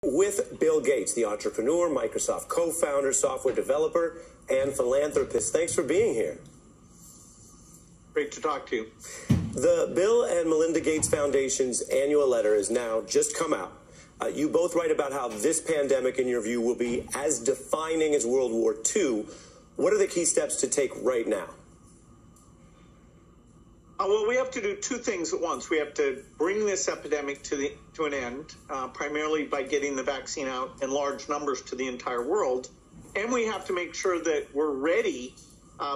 With Bill Gates, the entrepreneur, Microsoft co-founder, software developer, and philanthropist. Thanks for being here. Great to talk to you. The Bill and Melinda Gates Foundation's annual letter has now just come out. You both write about how this pandemic, in your view, will be as defining as World War II. What are the key steps to take right now? Well, we have to do two things at once. We have to bring this epidemic to an end, primarily by getting the vaccine out in large numbers to the entire world. And we have to make sure that we're ready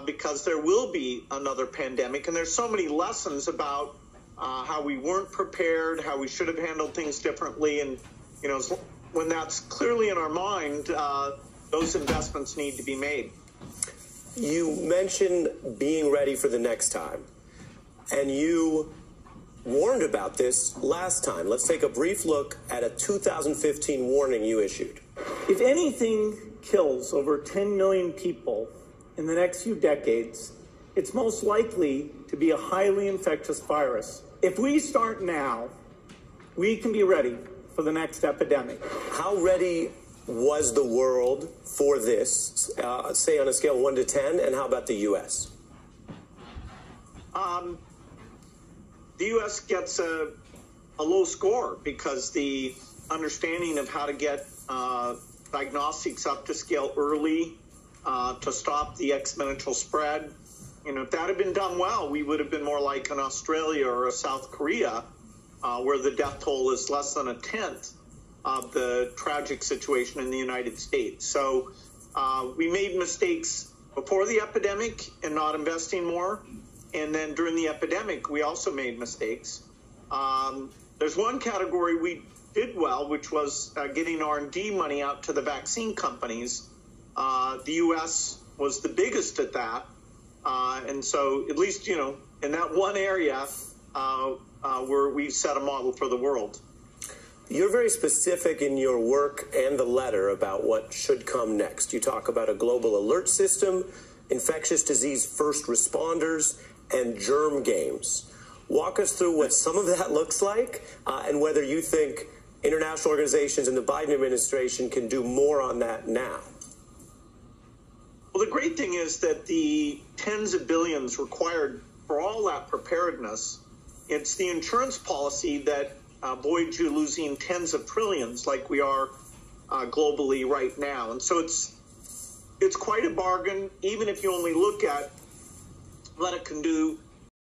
because there will be another pandemic. And there's so many lessons about how we weren't prepared, how we should have handled things differently. And, you know, when that's clearly in our mind, those investments need to be made. You mentioned being ready for the next time. And you warned about this last time. Let's take a brief look at a 2015 warning you issued. If anything kills over 10 million people in the next few decades, it's most likely to be a highly infectious virus. If we start now, we can be ready for the next epidemic. How ready was the world for this, say on a scale of 1 to 10, and how about the U.S.? The U.S. gets a low score because the understanding of how to get diagnostics up to scale early to stop the exponential spread, you know, if that had been done well, we would have been more like an Australia or a South Korea, where the death toll is less than a tenth of the tragic situation in the United States. So we made mistakes before the epidemic in not investing more. And then during the epidemic, we also made mistakes. There's one category we did well, which was getting R&D money out to the vaccine companies. The U.S. was the biggest at that. And so at least, you know, in that one area where we set a model for the world. You're very specific in your work and the letter about what should come next. You talk about a global alert system, infectious disease first responders, and germ games. Walk us through what some of that looks like and whether you think international organizations and the Biden administration can do more on that now. Well, the great thing is that the tens of billions required for all that preparedness, it's the insurance policy that avoids you losing tens of trillions like we are globally right now. And so it's quite a bargain, even if you only look at what it can do